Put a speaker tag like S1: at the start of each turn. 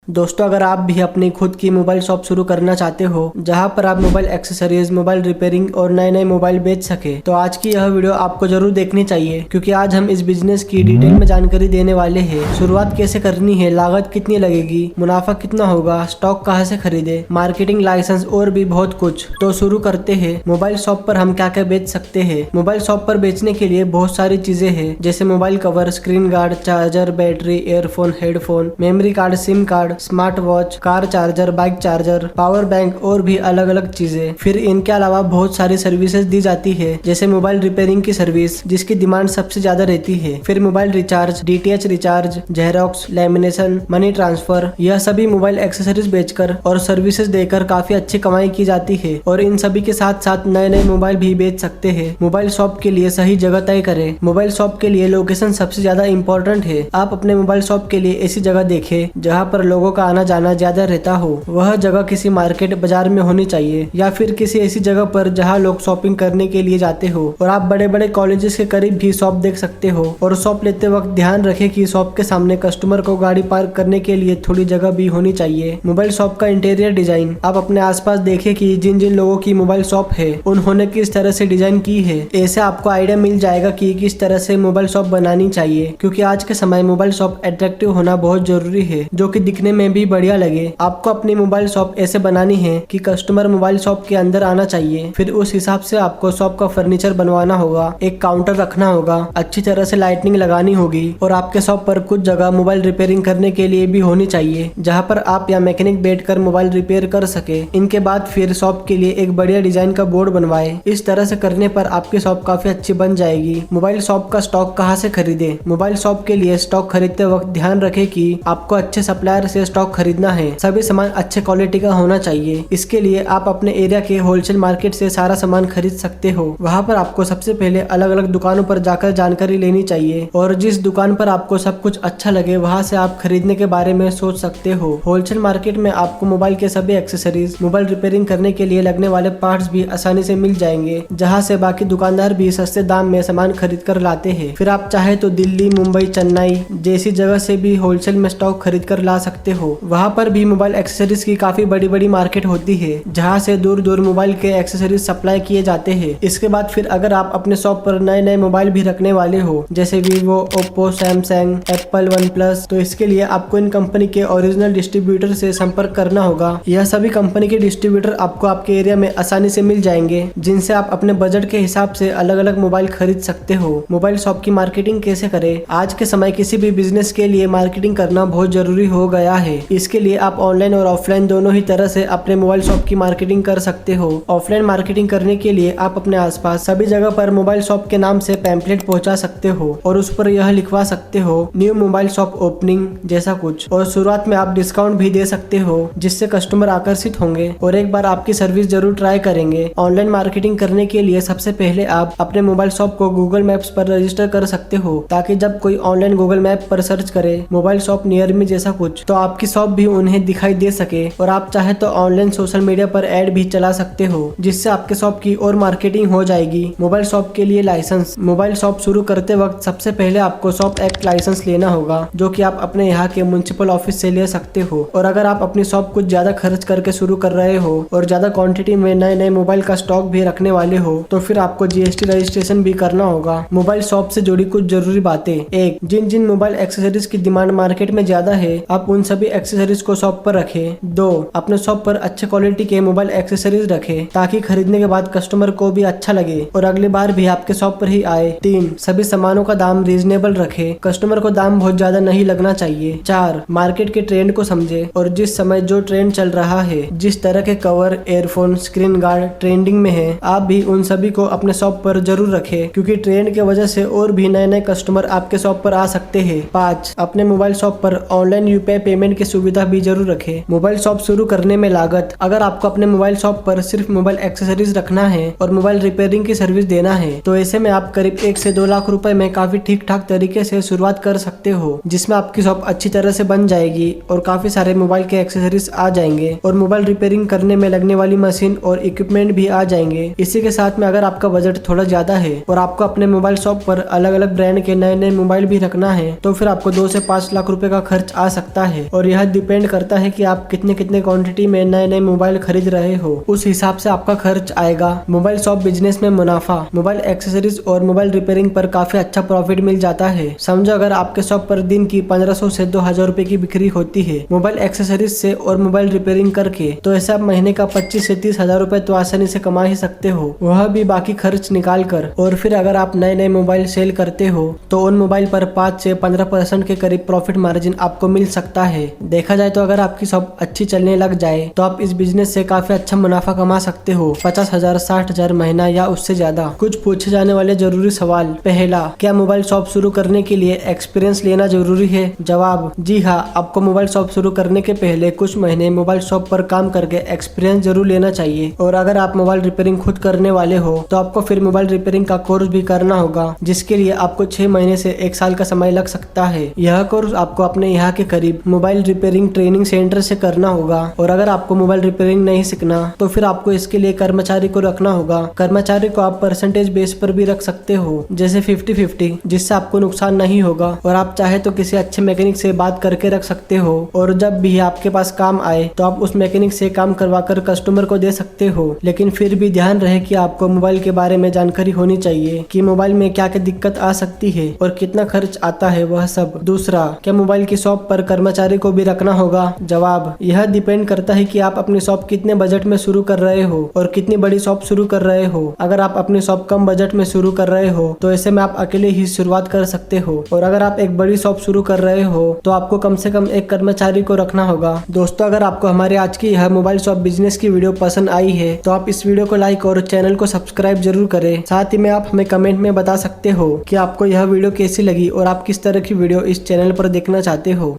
S1: दोस्तों, अगर आप भी अपनी खुद की मोबाइल शॉप शुरू करना चाहते हो जहां पर आप मोबाइल एक्सेसरीज, मोबाइल रिपेयरिंग और नए नए मोबाइल बेच सके, तो आज की यह वीडियो आपको जरूर देखनी चाहिए, क्योंकि आज हम इस बिजनेस की डिटेल में जानकारी देने वाले हैं। शुरुआत कैसे करनी है, लागत कितनी लगेगी, मुनाफा कितना होगा, स्टॉक कहां से खरीदे, मार्केटिंग, लाइसेंस और भी बहुत कुछ। तो शुरू करते हैं। मोबाइल शॉप पर हम क्या क्या बेच सकते हैं। मोबाइल शॉप पर बेचने के लिए बहुत सारी चीजें हैं, जैसे mobile cover, screen guard, charger, battery, earphone, headphone, memory card, SIM card, smart watch, car charger, bike charger, power bank और भी अलग अलग चीजें। फिर इनके अलावा बहुत सारी सर्विसेज दी जाती है, जैसे मोबाइल रिपेयरिंग की सर्विस, जिसकी डिमांड सबसे ज्यादा रहती है। फिर mobile recharge, DTH recharge, xerox, lamination, money transfer, यह सभी मोबाइल एक्सेसरीज बेचकर और सर्विसेज देकर काफी अच्छी कमाई की जाती है। और इन सभी के साथ साथ नए नए मोबाइल भी बेच सकते हैं। मोबाइल शॉप के लिए सही जगह तय करें। मोबाइल शॉप के लिए लोकेशन सबसे ज्यादा इम्पोर्टेंट है। आप अपने मोबाइल शॉप के लिए ऐसी जगह देखें जहाँ पर लोगों का आना जाना ज्यादा रहता हो। वह जगह किसी मार्केट, बाजार में होनी चाहिए, या फिर किसी ऐसी जगह पर जहाँ लोग शॉपिंग करने के लिए जाते हो। और आप बड़े बड़े कॉलेजेस के करीब भी शॉप देख सकते हो। और शॉप लेते वक्त ध्यान रखें कि शॉप के सामने कस्टमर को गाड़ी पार्क करने के लिए थोड़ी जगह भी होनी चाहिए। मोबाइल शॉप का इंटीरियर डिजाइन, आप अपने आसपास देखें कि जिन जिन लोगों की मोबाइल शॉप है उन्होंने किस तरह से डिजाइन की है। ऐसे आपको आइडिया मिल जाएगा कि किस तरह से मोबाइल शॉप बनानी चाहिए, क्योंकि आज के समय मोबाइल शॉप अट्रैक्टिव होना बहुत जरूरी है, जो कि दिखने में भी बढ़िया लगे। आपको अपनी मोबाइल शॉप ऐसे बनानी है कि कस्टमर मोबाइल शॉप के अंदर आना चाहिए। फिर उस हिसाब से आपको शॉप का फर्नीचर बनवाना होगा, एक काउंटर रखना होगा, अच्छी तरह से लाइटनिंग लगानी होगी। और आपके शॉप पर कुछ जगह मोबाइल रिपेयरिंग करने के लिए भी होनी चाहिए, जहाँ पर आप या मैकेनिक बैठकर मोबाइल रिपेयर कर सके। इनके बाद फिर शॉप के लिए एक बढ़िया डिजाइन का बोर्ड बनवाए। इस तरह से करने पर आपकी शॉप काफी अच्छी बन जाएगी। मोबाइल शॉप का स्टॉक कहाँ से खरीदे। मोबाइल शॉप के लिए स्टॉक खरीदते वक्त ध्यान रखें कि आपको अच्छे सप्लायर से स्टॉक खरीदना है। सभी सामान अच्छे क्वालिटी का होना चाहिए। इसके लिए आप अपने एरिया के होलसेल मार्केट से सारा सामान खरीद सकते हो। वहाँ पर आपको सबसे पहले अलग अलग दुकानों पर जाकर जानकारी लेनी चाहिए, और जिस दुकान पर आपको सब कुछ अच्छा लगे वहाँ से आप खरीदने के बारे में सोच सकते हो। होलसेल मार्केट में आपको मोबाइल के सभी एक्सेसरीज, मोबाइल रिपेयरिंग करने के लिए लगने वाले पार्ट्स भी आसानी से मिल जाएंगे, जहाँ से बाकी दुकानदार भी सस्ते दाम में सामान खरीद कर लाते हैं। फिर आप चाहे तो दिल्ली, मुंबई, चेन्नई जैसी जगह से भी होलसेल में स्टॉक खरीद कर ला सकते हो। वहाँ पर भी मोबाइल एक्सेसरीज की काफी बड़ी बड़ी मार्केट होती है, जहाँ से दूर दूर मोबाइल के एक्सेसरीज सप्लाई किए जाते हैं। इसके बाद फिर अगर आप अपने शॉप पर नए नए मोबाइल भी रखने वाले हो, जैसे Vivo, Oppo, Samsung, Apple, one plus, तो इसके लिए आपको इन कंपनी के ओरिजिनल डिस्ट्रीब्यूटर से संपर्क करना होगा। यह सभी कंपनी के डिस्ट्रीब्यूटर आपको आपके एरिया में आसानी से मिल जाएंगे, जिनसे आप अपने बजट के हिसाब से अलग अलग मोबाइल खरीद सकते हो। मोबाइल शॉप की मार्केटिंग कैसे करें। आज के समय किसी भी बिजनेस के लिए मार्केटिंग करना बहुत जरूरी हो गया है। इसके लिए आप ऑनलाइन और ऑफलाइन दोनों ही तरह से अपने मोबाइल शॉप की मार्केटिंग कर सकते हो। ऑफलाइन मार्केटिंग करने के लिए आप अपने आसपास सभी जगह पर मोबाइल शॉप के नाम से पैम्पलेट पहुंचा सकते हो, और उस पर यह लिखवा सकते हो न्यू मोबाइल शॉप ओपनिंग जैसा कुछ। और शुरुआत में आप डिस्काउंट भी दे सकते हो, जिससे कस्टमर आकर्षित होंगे और एक बार आपकी सर्विस जरूर ट्राई करेंगे। ऑनलाइन मार्केटिंग करने के लिए सबसे पहले आप अपने मोबाइल शॉप को गूगल मैप्स पर रजिस्टर कर सकते हो, ताकि जब कोई ऑनलाइन गूगल मैप पर सर्च करे मोबाइल शॉप नियर मी जैसा कुछ, तो आपकी शॉप भी उन्हें दिखाई दे सके। और आप चाहे तो ऑनलाइन सोशल मीडिया पर ऐड भी चला सकते हो, जिससे आपके शॉप की और मार्केटिंग हो जाएगी। मोबाइल शॉप के लिए लाइसेंस। मोबाइल शॉप शुरू करते वक्त सबसे पहले आपको शॉप एक्ट लाइसेंस लेना होगा, जो कि आप अपने यहाँ के म्युनिसिपल ऑफिस से ले सकते हो। और अगर आप अपनी शॉप कुछ ज्यादा खर्च करके शुरू कर रहे हो और ज्यादा क्वांटिटी में नए नए मोबाइल का स्टॉक भी रखने वाले हो, तो फिर आपको जीएसटी रजिस्ट्रेशन भी करना होगा। मोबाइल शॉप से जुड़ी कुछ जरूरी बातें। एक, जिन जिन मोबाइल एक्सेसरीज की डिमांड मार्केट में ज्यादा है, आप उन सभी एक्सेसरीज को शॉप पर रखें। दो, अपने शॉप पर अच्छे क्वालिटी के मोबाइल एक्सेसरीज रखें, ताकि खरीदने के बाद कस्टमर को भी अच्छा लगे और अगली बार भी आपके शॉप पर ही आए। तीन, सभी सामानों का दाम रीजनेबल रखें, कस्टमर को दाम बहुत ज्यादा नहीं लगना चाहिए। चार, मार्केट के ट्रेंड को समझे और जिस समय जो ट्रेंड चल रहा है, जिस तरह के cover, earphone, screen guard trending में है, आप भी उन सभी को अपने शॉप पर जरूर रखें, क्योंकि ट्रेंड के वजह से और भी नए नए कस्टमर आपके शॉप पर आ सकते हैं। 5, अपने मोबाइल शॉप पर ऑनलाइन यूपीआई पेमेंट की सुविधा भी जरूर रखें। मोबाइल शॉप शुरू करने में लागत। अगर आपको अपने मोबाइल शॉप पर सिर्फ मोबाइल एक्सेसरीज रखना है और मोबाइल रिपेयरिंग की सर्विस देना है, तो ऐसे में आप करीब 1 से 2 लाख रुपए में काफी ठीक ठाक तरीके से शुरुआत कर सकते हो, जिसमें आपकी शॉप अच्छी तरह से बन जाएगी और काफी सारे मोबाइल के एक्सेसरीज आ जाएंगे और मोबाइल रिपेयरिंग करने में लगने वाली मशीन और इक्विपमेंट भी आ जाएंगे। इसी के साथ में अगर आपका बजट थोड़ा ज्यादा है और आपको अपने मोबाइल शॉप पर अलग अलग ब्रांड के नए नए मोबाइल भी रखना है, तो फिर आपको 2 से 5 लाख रुपए का खर्च आ सकता है। और यह डिपेंड करता है कि आप कितने कितने क्वांटिटी में नए नए मोबाइल खरीद रहे हो, उस हिसाब से आपका खर्च आएगा। मोबाइल शॉप बिजनेस में मुनाफा। मोबाइल एक्सेसरीज और मोबाइल रिपेयरिंग पर काफी अच्छा प्रॉफिट मिल जाता है। समझो अगर आपके शॉप पर दिन की 1500 से 2000 रुपए की बिक्री होती है मोबाइल एक्सेसरीज से और मोबाइल रिपेयरिंग करके, तो ऐसे आप महीने का 25 से 30 हजार रुपए तो आसानी से कमा ही सकते हो, वह भी बाकी खर्च निकाल कर। और फिर अगर आप नए नए मोबाइल सेल करते हो तो उन मोबाइल पर 5 से 15% के करीब प्रॉफिट मार्जिन आपको मिल सकता है। देखा जाए तो अगर आपकी शॉप अच्छी चलने लग जाए तो आप इस बिजनेस से काफी अच्छा मुनाफा कमा सकते हो, 50,000 60,000 महीना या उससे ज्यादा। कुछ पूछे जाने वाले जरूरी सवाल। पहला, क्या मोबाइल शॉप शुरू करने के लिए एक्सपीरियंस लेना जरूरी है? जवाब, जी हाँ, आपको मोबाइल शॉप शुरू करने के पहले कुछ महीने मोबाइल शॉप पर काम करके एक्सपीरियंस जरूर लेना चाहिए। और अगर आप मोबाइल रिपेयरिंग खुद करने वाले हो तो आपको फिर मोबाइल रिपेयरिंग का कोर्स भी करना होगा, जिसके लिए आपको 6 महीने से 1 साल का समय लग सकता है। यह कोर्स आपको अपने यहाँ के करीब मोबाइल रिपेयरिंग ट्रेनिंग सेंटर से करना होगा। और अगर आपको मोबाइल रिपेयरिंग नहीं सीखना तो फिर आपको इसके लिए कर्मचारी को रखना होगा। कर्मचारी को आप परसेंटेज बेस पर भी रख सकते हो, जैसे 50-50, जिससे आपको नुकसान नहीं होगा। और आप चाहे तो किसी अच्छे मैकेनिक से बात करके रख सकते हो, और जब भी आपके पास काम आए तो आप उस मैकेनिक से काम करवाकर कस्टमर को दे सकते हो। लेकिन फिर भी ध्यान रहे कि आपको मोबाइल के बारे में जानकारी होनी चाहिए कि मोबाइल में क्या क्या दिक्कत आ सकती है और कितना खर्च आता है, वह सब। दूसरा, क्या मोबाइल की शॉप पर कर्मचारी को भी रखना होगा? जवाब, यह डिपेंड करता है कि आप अपनी शॉप कितने बजट में शुरू कर रहे हो और कितनी बड़ी शॉप शुरू कर रहे हो। अगर आप अपनी शॉप कम बजट में शुरू कर रहे हो तो ऐसे में आप अकेले ही शुरुआत कर सकते हो। और अगर आप एक बड़ी शॉप शुरू कर रहे हो तो आपको कम से कम एक कर्मचारी को रखना होगा। दोस्तों, अगर आपको हमारे आज की यह मोबाइल शॉप बिजनेस की वीडियो पसंद आई है तो आप इस वीडियो को लाइक और चैनल को सब्सक्राइब जरूर करें। साथ ही में आप हमें कमेंट में बता सकते हो कि आपको यह वीडियो कैसी लगी और आप किस तरह की वीडियो इस चैनल पर देखना चाहते हो।